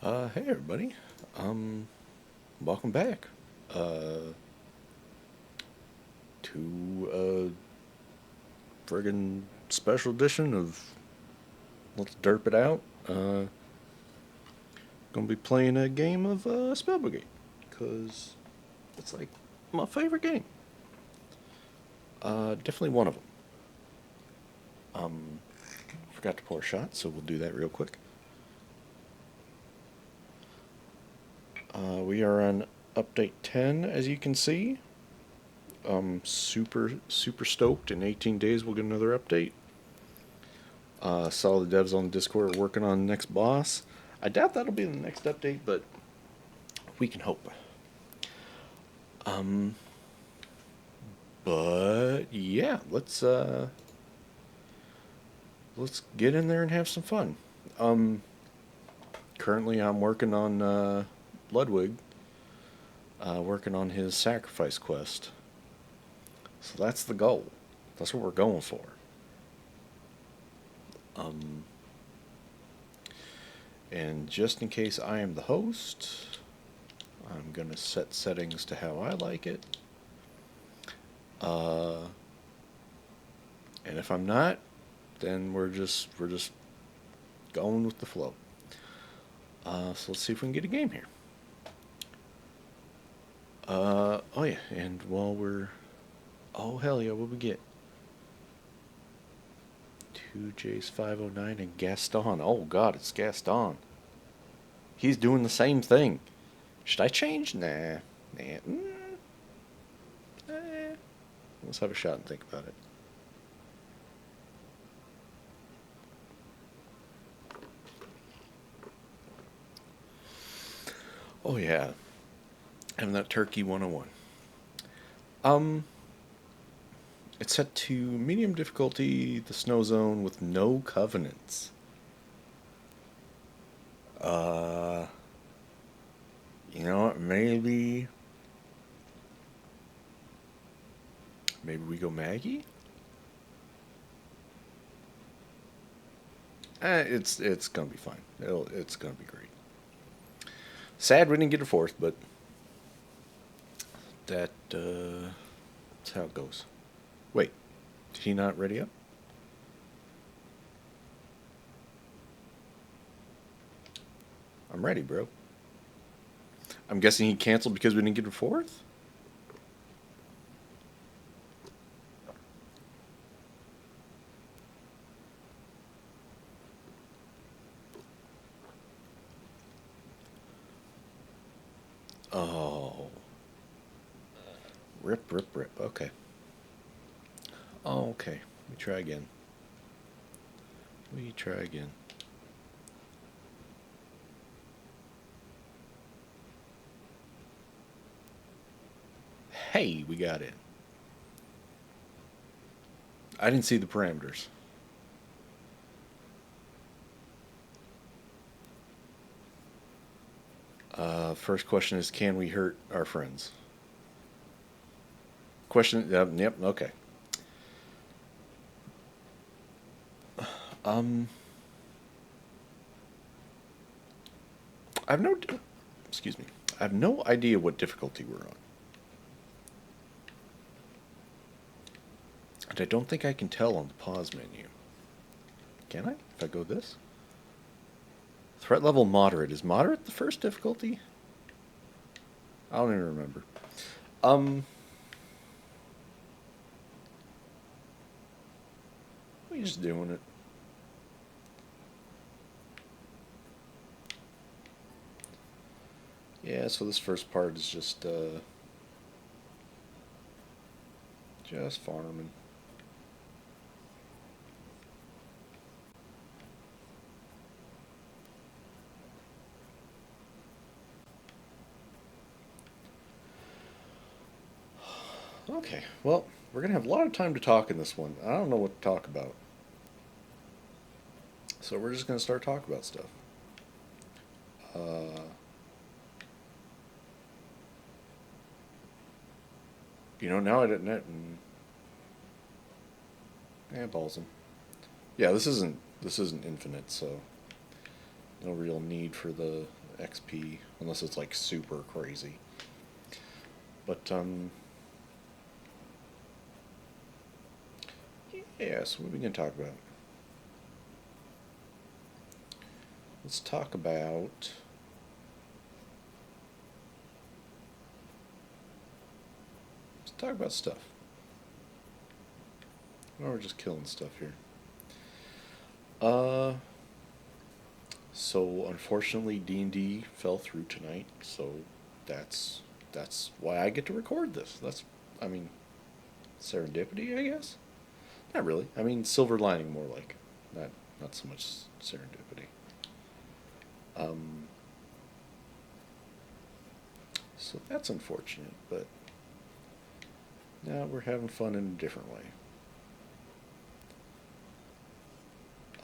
Hey everybody. Welcome back. To a friggin' special edition of Let's Derp It Out. Gonna be playing a game of Spell Brigade, cause it's like my favorite game. Definitely one of them. Forgot to pour a shot, so we'll do that real quick. We are on update 10, as you can see. Super stoked. In 18 days, we'll get another update. Saw the devs on Discord are working on the next boss. I doubt that'll be in the next update, but we can hope. But yeah, let's get in there and have some fun. Currently I'm working on Ludwig, working on his sacrifice quest. So that's the goal. That's what we're going for. And just in case I am the host, I'm gonna set settings to how I like it. And if I'm not, then we're just going with the flow. So let's see if we can get a game here. Oh yeah, and while we're, oh hell yeah, what we get? 2J's 509 and Gaston. Oh god, it's Gaston. He's doing the same thing. Should I change? Nah. Eh. Let's have a shot and think about it. Oh yeah, having that turkey 101. It's set to medium difficulty, the snow zone with no covenants. Uh, you know what? Maybe we go Maggie. It's gonna be fine. It's gonna be great. Sad we didn't get a fourth, but that's how it goes. Wait, did he not ready up? I'm ready, bro. I'm guessing he canceled because we didn't get a fourth? Oh. Rip. Okay. Oh, okay. We try again. Hey, we got in. I didn't see the parameters. First question is, can we hurt our friends? Question. Yep. Okay. Um, I have no. Excuse me. I have no idea what difficulty we're on, and I don't think I can tell on the pause menu. Can I? If I go this. Threat level moderate. Is moderate the first difficulty? I don't even remember. We're just doing it. Yeah, so this first part is just farming. Okay, well, we're going to have a lot of time to talk in this one. I don't know what to talk about. So we're just going to start talking about stuff. Now I didn't. Balls them. Yeah, this isn't infinite, so no real need for the XP, unless it's like super crazy. But yeah. So what are we gonna talk about? Let's talk about. Let's talk about stuff. Or we're just killing stuff here. Uh, so unfortunately D&D fell through tonight, so that's why I get to record this. That's, I mean, serendipity, I guess. Not really. I mean, silver lining more like. Not so much serendipity. Um, so that's unfortunate, but now we're having fun in a different way.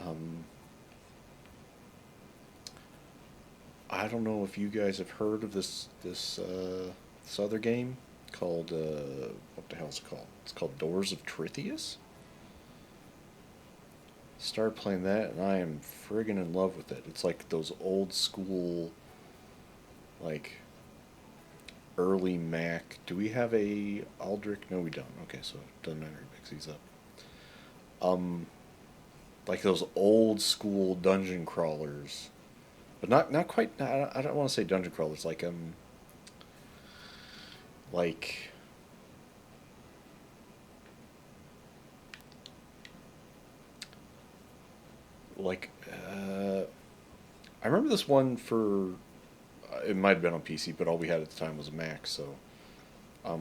Um, I don't know if you guys have heard of this other game called what the hell is it called? It's called Doors of Trithias. Started playing that and I am friggin' in love with it. It's like those old school, like early Mac. Do we have a Aldrich? No, we don't. Okay, so it doesn't matter. He picks these up. Um, like those old school dungeon crawlers, but not quite. I don't want to say dungeon crawlers. Like like I remember this one for. It might have been on PC, but all we had at the time was a Mac. So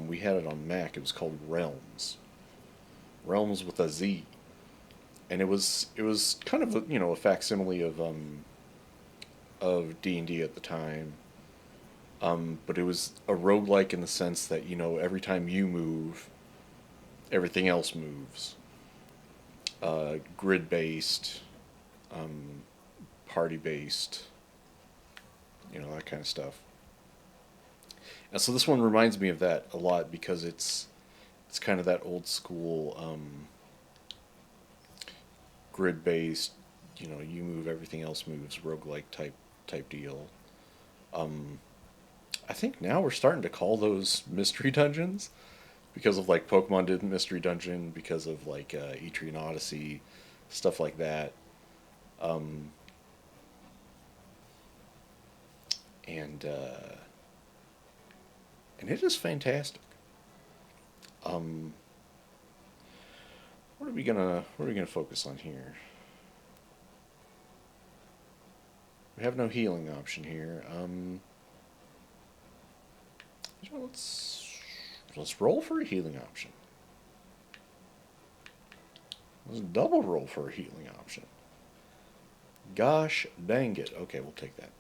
we had it on Mac. It was called Realms. Realms with a Z, and it was kind of a facsimile of D&D at the time. But it was a roguelike in the sense that every time you move, everything else moves. Grid based, um, party based, that kind of stuff. And so this one reminds me of that a lot because it's kind of that old school grid based, you move, everything else moves, roguelike type deal. Um, I think now we're starting to call those mystery dungeons because of like Pokemon did Mystery Dungeon, because of like Etrian Odyssey, stuff like that. Um, and and it is fantastic. Um, what are we gonna focus on here? We have no healing option here. Let's roll for a healing option. Let's double roll for a healing option. Gosh dang it. Okay, we'll take that.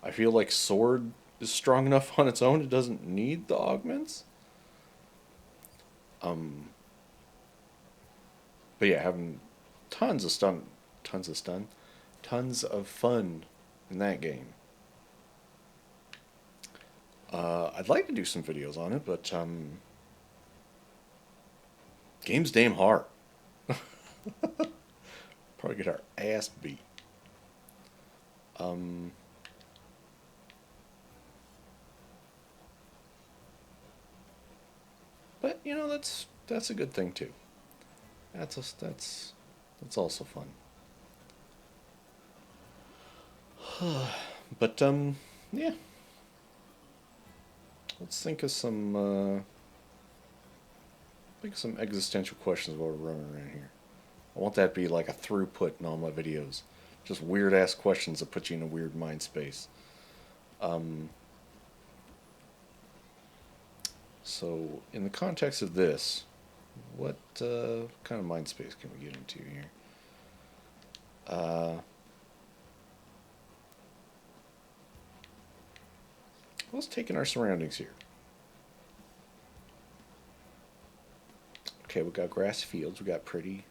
I feel like sword is strong enough on its own. It doesn't need the augments. Um, but yeah, having tons of stun, tons of stun, tons of fun in that game. I'd like to do some videos on it, but game's damn hard. Probably get our ass beat. Um, but that's a good thing too. That's also fun. But yeah. Let's think of some existential questions while we're running around here. I want that to be like a throughput in all my videos. Just weird ass questions that put you in a weird mind space. Um, so, in the context of this, what kind of mind space can we get into here? Uh, let's take in our surroundings here. Okay, we got grassy fields. We got pretty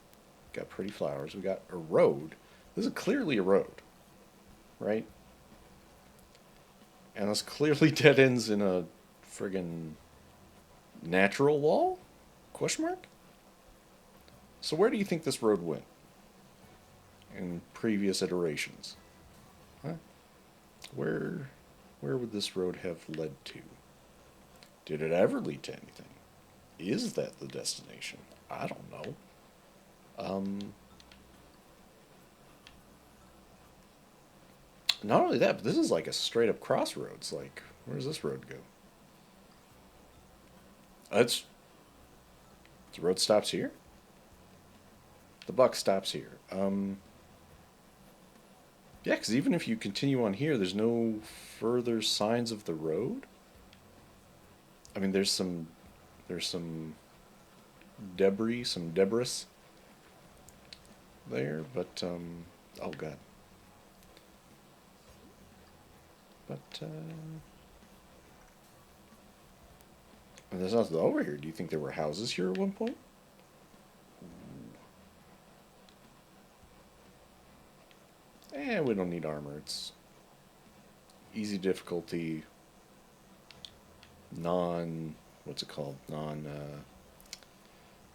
flowers. We got a road. This is clearly a road, right? And this clearly dead ends in a friggin' natural wall? Question mark? So where do you think this road went in previous iterations? Huh? Where, where would this road have led to? Did it ever lead to anything? Is that the destination? I don't know. Um, Not only that, but this is like a straight up crossroads. Like, where does this road go? It's the road stops here. The buck stops here. Yeah, because even if you continue on here, there's no further signs of the road. I mean, there's some debris there, but oh god, but there's nothing over here. Do you think there were houses here at one point? We don't need armor. It's easy difficulty, non, what's it called?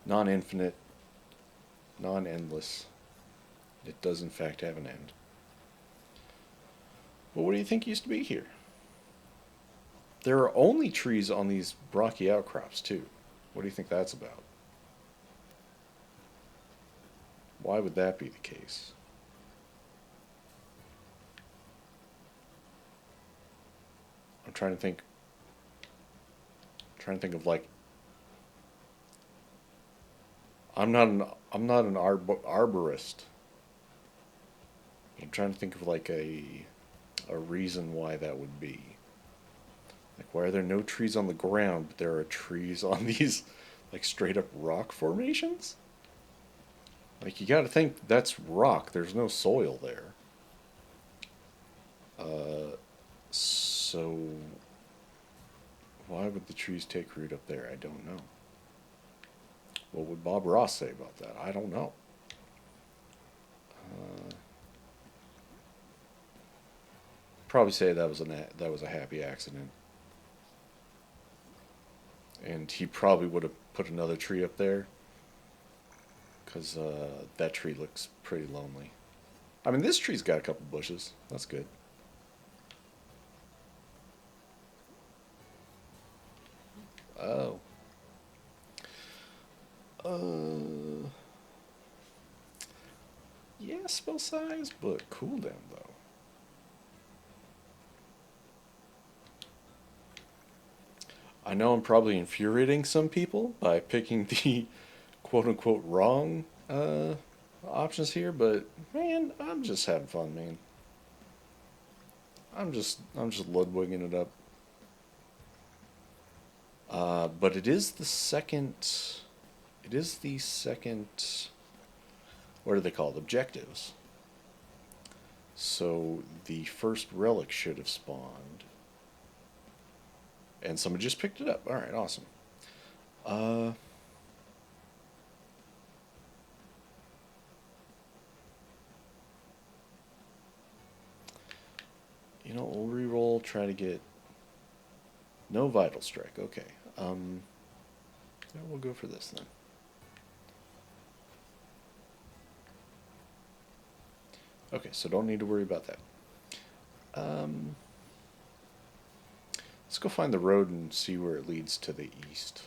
Non-infinite, non-endless. It does in fact have an end. Well, what do you think used to be here? There are only trees on these rocky outcrops too. What do you think that's about? Why would that be the case? I'm trying to think of like I'm not an arborist. I'm trying to think of like a reason why that would be. Like, why are there no trees on the ground, but there are trees on these like straight up rock formations? Like, you got to think that's rock. There's no soil there. So why would the trees take root up there? I don't know. What would Bob Ross say about that? I don't know. Probably say that was a happy accident, and he probably would have put another tree up there because that tree looks pretty lonely. I mean, this tree's got a couple bushes. That's good. Oh. Uh. Yeah, spell size, but cooldown though. I know I'm probably infuriating some people by picking the quote unquote wrong options here, but man, I'm just having fun, man. I'm just ludwigging it up. But it is the second. It is the second. What are they called? Objectives. So the first relic should have spawned, and someone just picked it up. All right, awesome. Uh, we'll re-roll. Try to get no vital strike. Okay. Yeah, we'll go for this then. Okay, so don't need to worry about that. Um, let's go find the road and see where it leads to the east.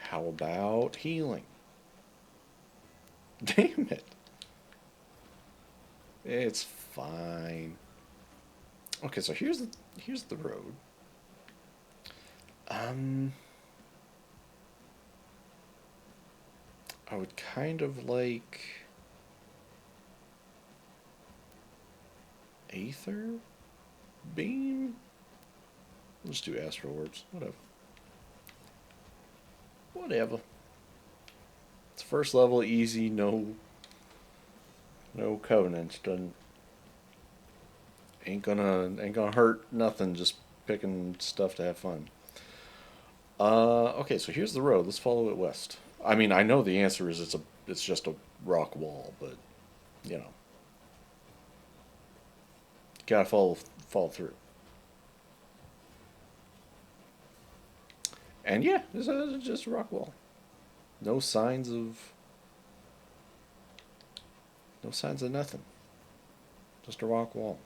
How about healing? Damn it. It's fine. Okay, so here's the road. I would kind of like Aether Beam. We'll just do Astral Orbs. Whatever. Whatever. It's first level, easy, no covenants. Doesn't ain't gonna hurt nothing. Just picking stuff to have fun. Okay, so here's the road. Let's follow it west. I mean, I know the answer is it's just a rock wall, but you know, gotta follow through. And yeah, it's just a rock wall. No signs of No signs of nothing. Just a rock wall.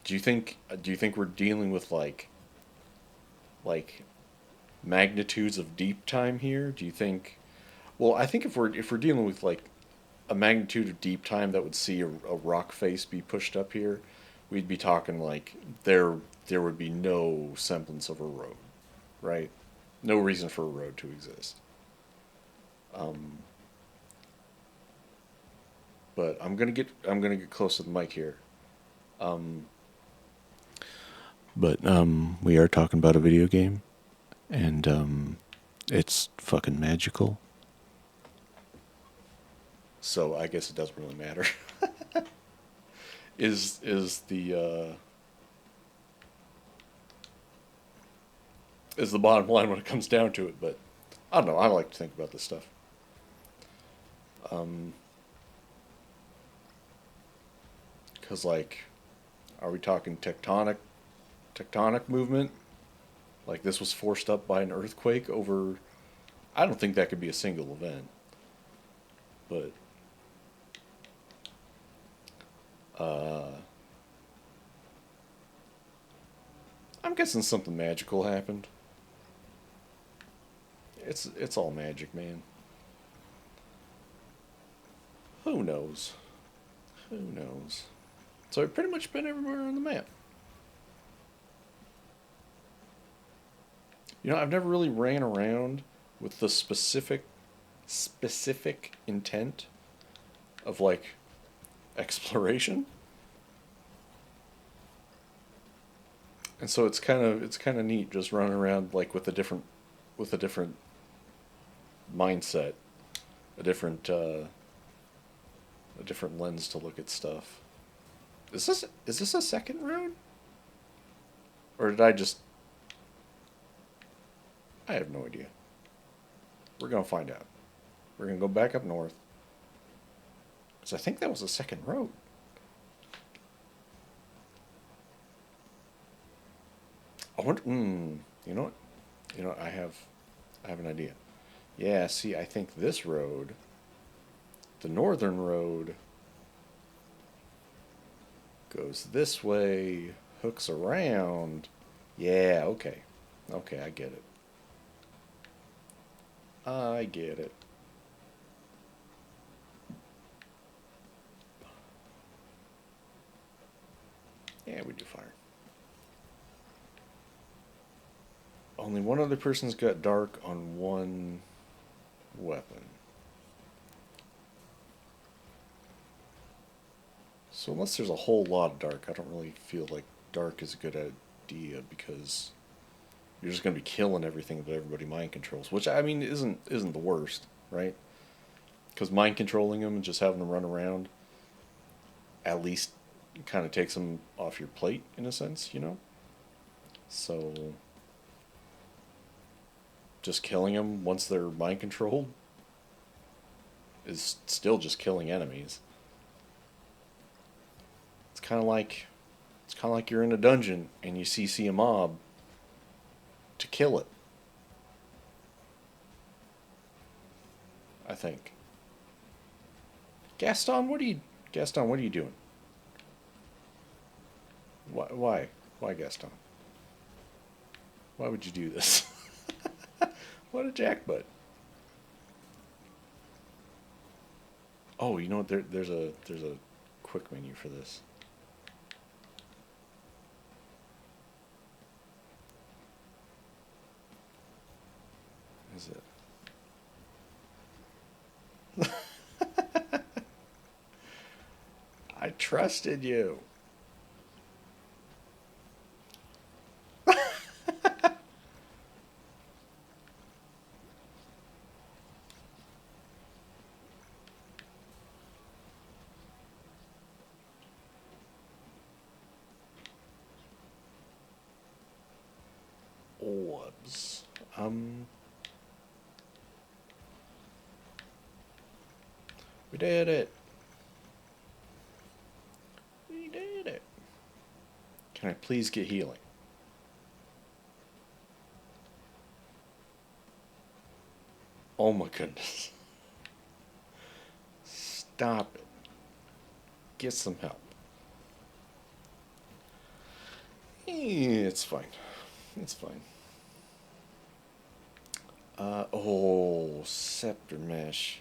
Do you think we're dealing with like magnitudes of deep time here? Do you think? Well, I think if we're dealing with like a magnitude of deep time that would see a rock face be pushed up here, we'd be talking like there would be no semblance of a road, right? No reason for a road to exist. Um, but I'm gonna get close to the mic here. Um, but we are talking about a video game, and it's fucking magical. So I guess it doesn't really matter. Is the bottom line when it comes down to it. But I don't know. I like to think about this stuff. Um, Cause like, are we talking tectonic movement? Like this was forced up by an earthquake over. I don't think that could be a single event, but uh, I'm guessing something magical happened. It's all magic, man. Who knows? Who knows? So I've pretty much been everywhere on the map. I've never really ran around with the specific intent of like exploration. And so it's kind of neat just running around like with a different mindset, a different uh, a different lens to look at stuff. Is this a second road, or did I just? I have no idea. We're gonna find out. We're gonna go back up north because I think that was a second road. I wonder. You know what? I have an idea. Yeah. See, I think this road, the northern road, goes this way, hooks around. Yeah. Okay. Okay. I get it. I get it. Yeah, we do fire. Only one other person's got dark on one weapon. So unless there's a whole lot of dark, I don't really feel like dark is a good idea because you're just going to be killing everything that everybody mind controls, which I mean isn't the worst, right? Because mind controlling them and just having them run around at least kind of takes them off your plate in a sense. So just killing them once they're mind controlled is still just killing enemies. It's kind of like you're in a dungeon and you CC a mob to kill it. I think. Gaston, what are you doing? Why Gaston? Why would you do this? What a jackbutt. Oh, you know what? There's a quick menu for this. Is it? I trusted you. Orbs. We did it. We did it. Can I please get healing? Oh my goodness. Stop it. Get some help. It's fine. It's fine. Oh, Scepter Mesh.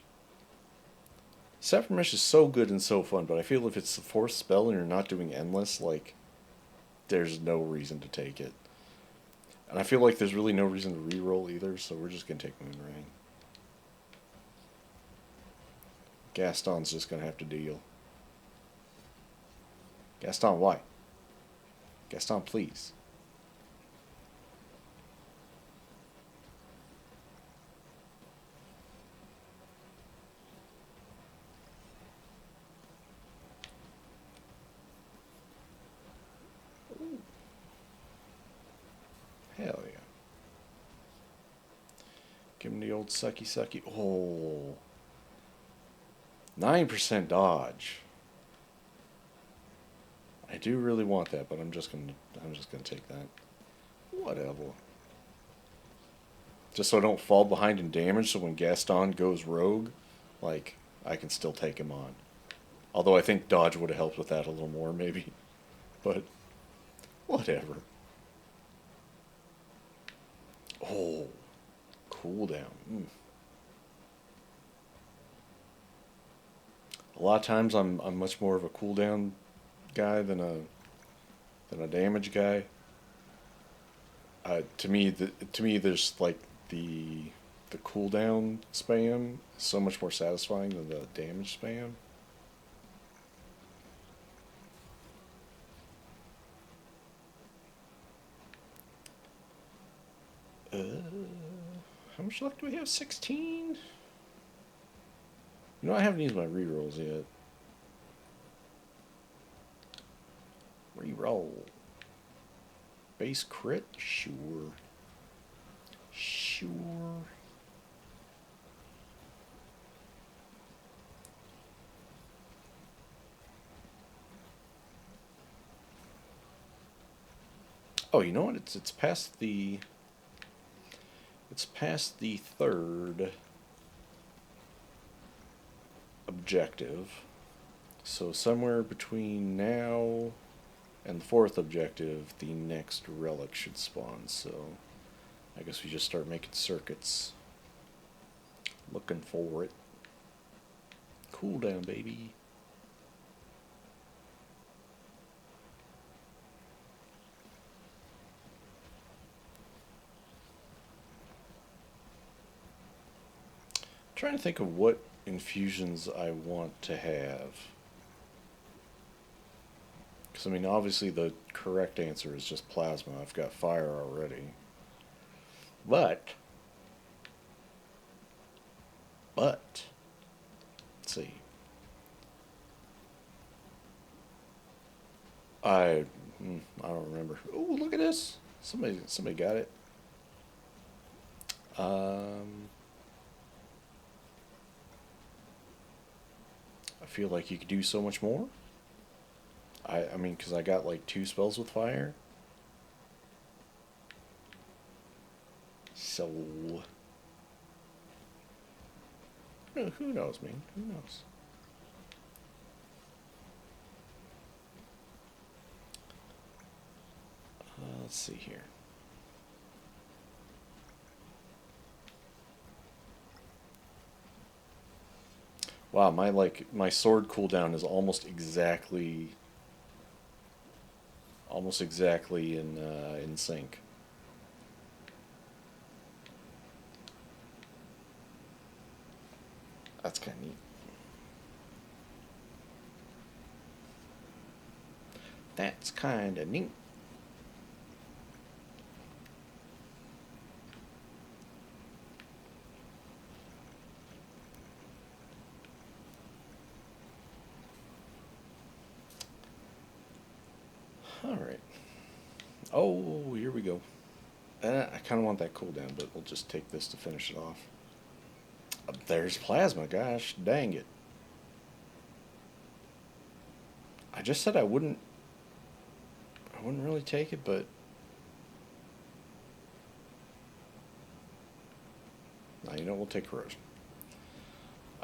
Scepter Mesh is so good and so fun, but I feel if it's the fourth spell and you're not doing endless, like, there's no reason to take it. And I feel like there's really no reason to reroll either, so we're just going to take Moonrain. Gaston's just going to have to deal. Gaston, why? Gaston, please. Ooh. Hell yeah. Give him the old sucky sucky. Oh. 9% dodge. I do really want that, but I'm just gonna take that. Whatever. Just so I don't fall behind in damage, so when Gaston goes rogue, like, I can still take him on. Although I think dodge would have helped with that a little more, maybe. But, whatever. Oh, cooldown. A lot of times I'm much more of a cooldown guy than a damage guy. To me, there's like the cooldown spam is so much more satisfying than the damage spam. How much luck do we have? 16? You know, I haven't used my rerolls yet. Reroll. Base crit? Sure. Sure. Oh, you know what? It's past the third objective. So somewhere between now and the fourth objective, the next relic should spawn. So I guess we just start making circuits. Looking for it. Cooldown, baby. Trying to think of what infusions I want to have. Because, I mean, obviously the correct answer is just plasma. I've got fire already. But, let's see. I don't remember. Oh, look at this. Somebody got it. I feel like you could do so much more. I mean, because I got like 2 spells with fire. So, who knows, man? Who knows? Let's see here. Wow, my sword cooldown is almost exactly in sync. That's kind of neat. That's kind of neat. All right. Oh, here we go. I kind of want that cooldown, but we'll just take this to finish it off. There's plasma, gosh, dang it. I just said I wouldn't really take it, but now you know we'll take corrosion.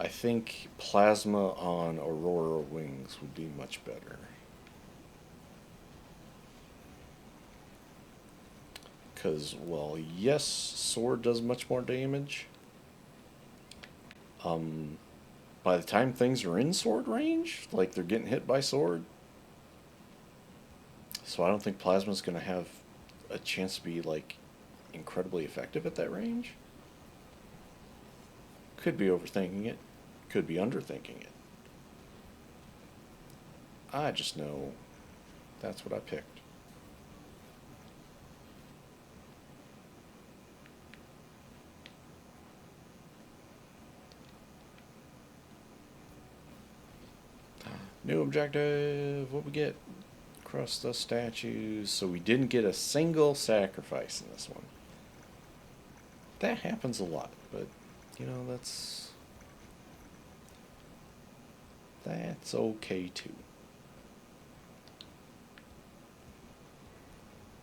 I think plasma on Aurora wings would be much better. Because, well, yes, sword does much more damage. Um, by the time things are in sword range, like they're getting hit by sword, so I don't think plasma's going to have a chance to be like incredibly effective at that range. Could be overthinking it, could be underthinking it. I just know that's what I picked. New objective, what we get? Across the statues. So we didn't get a single sacrifice in this one. That happens a lot, but you know, that's okay too.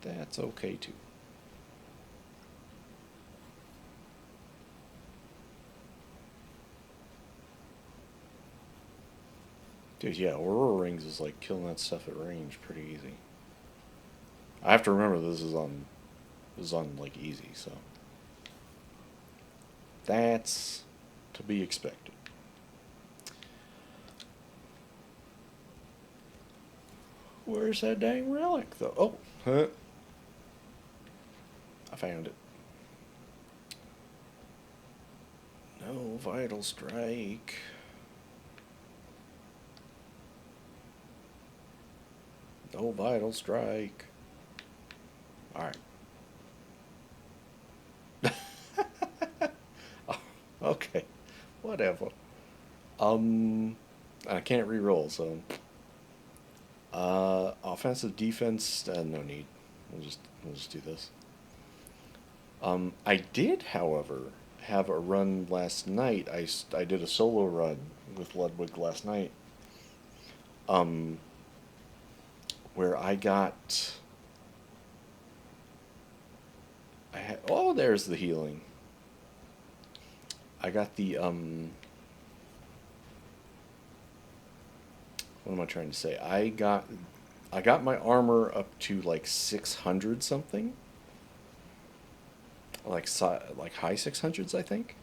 That's okay too. Dude, yeah, Aurora Rings is like killing that stuff at range pretty easy. I have to remember this is on like easy, so that's to be expected. Where's that dang relic though? Oh, huh. I found it. No vital strike. No vital strike. Alright. Okay. Whatever. I can't re-roll, so offensive defense, no need. We'll just do this. I did, however, have a run last night. I did a solo run with Ludwig last night. Um, where oh, there's the healing. I got the what am I trying to say? I got my armor up to like 600 something. Like high 600s, I think.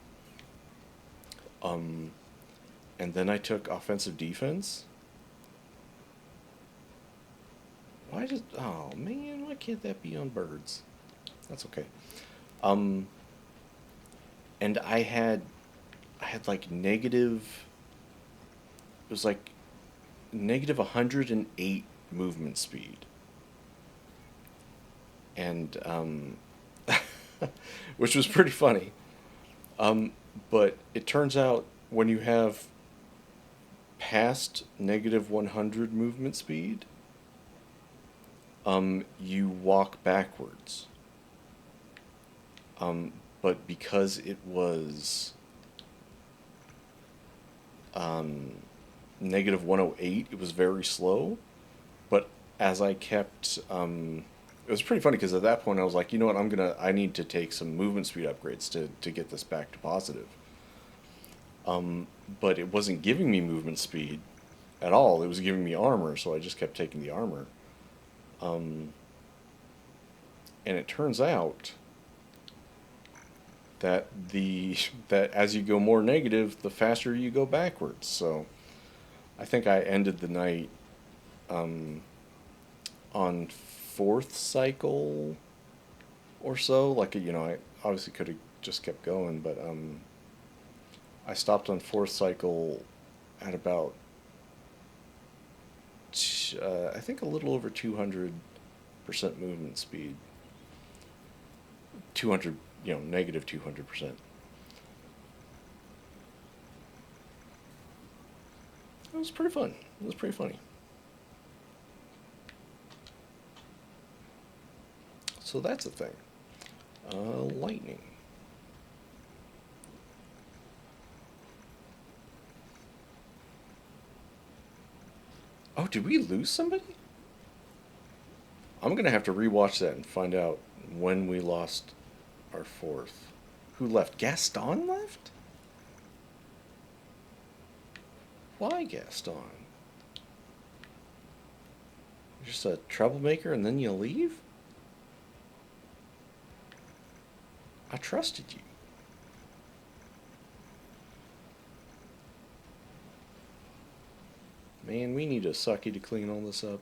Um and then I took offensive defense. Oh man, why can't that be on birds? That's okay. Um and I had like it was like negative 108 movement speed. And which was pretty funny. But it turns out when you have past negative 100 movement speed, you walk backwards. But because it was um, negative 108, it was very slow. But as I kept, it was pretty funny because at that point I was like, you know what, I need to take some movement speed upgrades to get this back to positive. But it wasn't giving me movement speed at all. It was giving me armor, so I just kept taking the armor. Um, and it turns out that the that as you go more negative, the faster you go backwards. So I think I ended the night um, on fourth cycle or so. Like I obviously could have just kept going, but I stopped on fourth cycle at about I think a little over 200% movement speed. 200, negative 200%. It was pretty fun. It was pretty funny. So that's a thing. Lightning. Oh, did we lose somebody? I'm gonna have to rewatch that and find out when we lost our fourth. Who left? Gaston left? Why, Gaston? You're just a troublemaker and then you leave? I trusted you. Man, we need a sucky to clean all this up.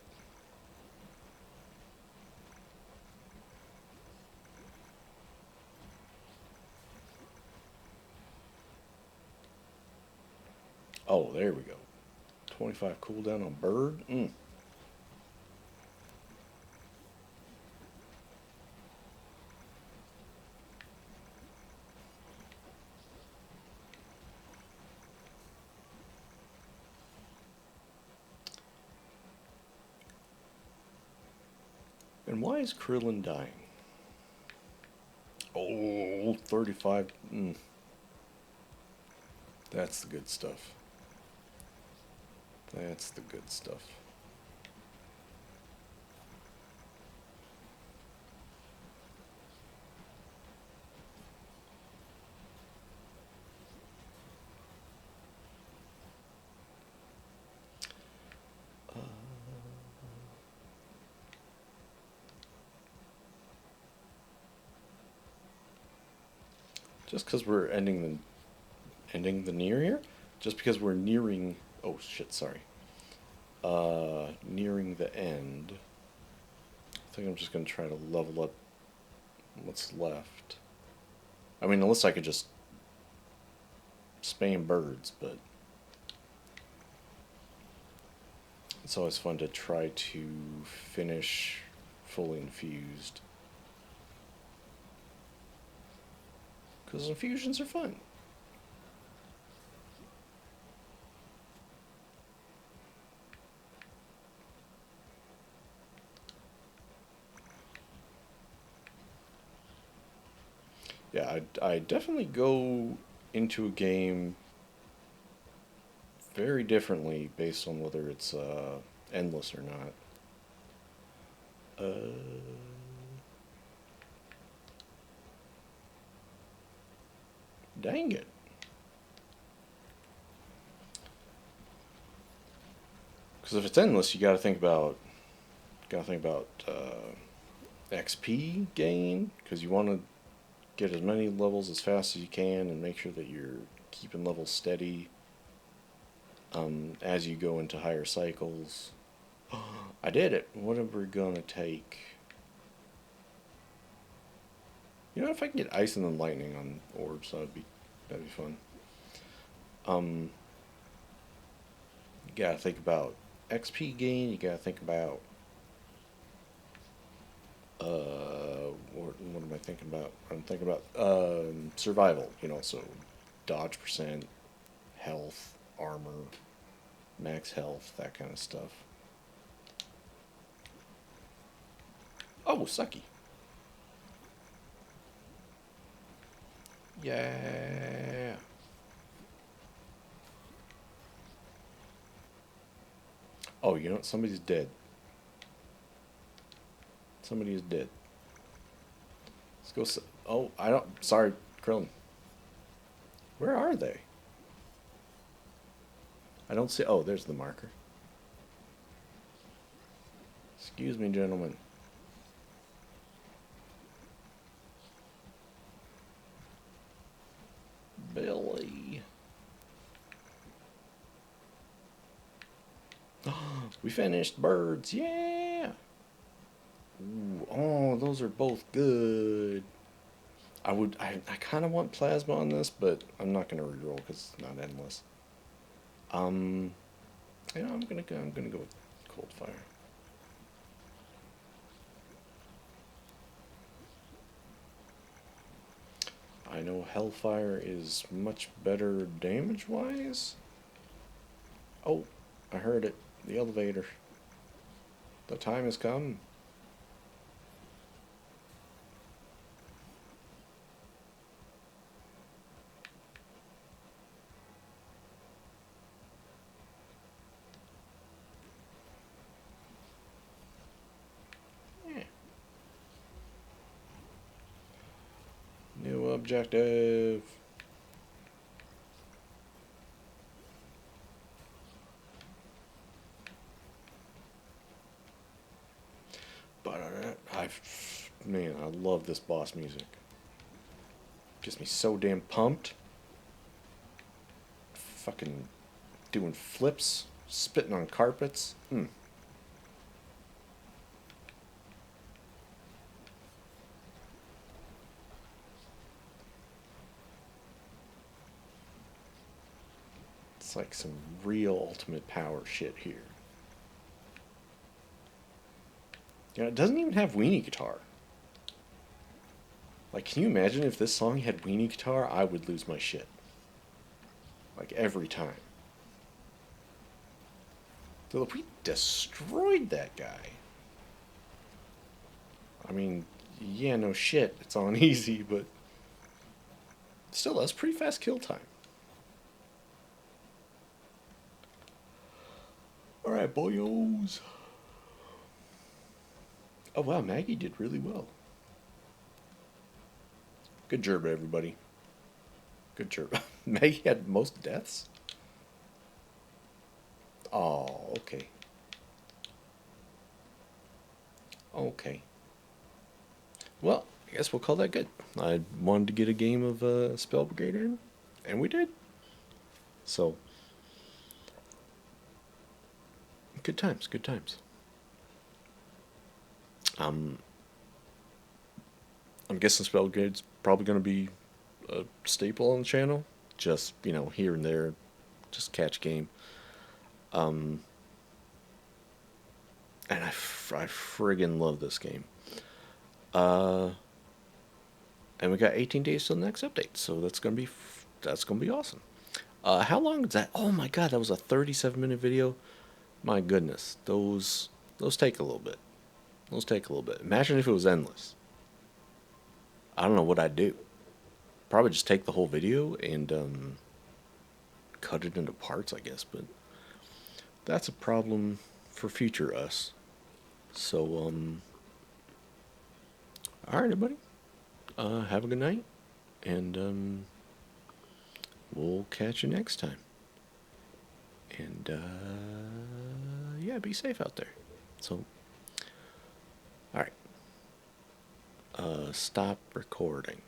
Oh, there we go. 25 cooldown on bird. And why is Krillin dying? Oh, 35. That's the good stuff. That's the good stuff. Just because we're ending the near here, just because we're nearing. Oh shit! Sorry. Nearing the end. I think I'm just gonna try to level up what's left. I mean, unless I could just spam birds, but it's always fun to try to finish fully infused. Because infusions are fun. Yeah, I definitely go into a game very differently based on whether it's endless or not. Dang it. Because if it's endless, you gotta think about XP gain, because you want to get as many levels as fast as you can and make sure that you're keeping levels steady as you go into higher cycles. I did it. What are we gonna take? You know, if I can get ice and then lightning on orbs, that'd be fun. Um, you gotta think about XP gain. You gotta think about what am I thinking about? I'm thinking about survival. You know, so dodge percent, health, armor, max health, that kind of stuff. Oh, sucky. Yeah. Oh, you know what? Somebody's dead. Somebody is dead. Let's go. Oh, I don't. Sorry, Krillin. Where are they? I don't see. Oh, there's the marker. Excuse me, gentlemen. Billy. We finished birds. Yeah. Ooh, oh, those are both good. I kind of want plasma on this, but I'm not gonna reroll because it's not endless. Um, I'm gonna go with cold fire. I know hellfire is much better damage wise. Oh, I heard it. The elevator. The time has come. Yeah. New objective. Man, I love this boss music. Gets me so damn pumped. Fucking doing flips, spitting on carpets. It's like some real ultimate power shit here. You know, it doesn't even have weenie guitar. Like, can you imagine if this song had weenie guitar? I would lose my shit. Like, every time. So we destroyed that guy. I mean, yeah, no shit. It's on easy, but still, that's pretty fast kill time. Alright, boyos. Oh, wow, Maggie did really well. Good job, everybody. Good job. Maggie had most deaths? Oh, okay. Okay. Well, I guess we'll call that good. I wanted to get a game of Spell Brigade in, and we did. So, good times, good times. Um, I'm guessing Spell Brigade's probably going to be a staple on the channel. Just, here and there, just catch game. And I friggin' love this game. And we got 18 days till the next update, so that's gonna be awesome. How long is that? Oh my god, that was a 37-minute video. My goodness, those take a little bit. Those take a little bit. Imagine if it was endless. I don't know what I'd do. Probably just take the whole video and cut it into parts, I guess. But that's a problem for future us. So all right, everybody. Have a good night, and we'll catch you next time. And yeah, be safe out there. So, all right. Stop recording.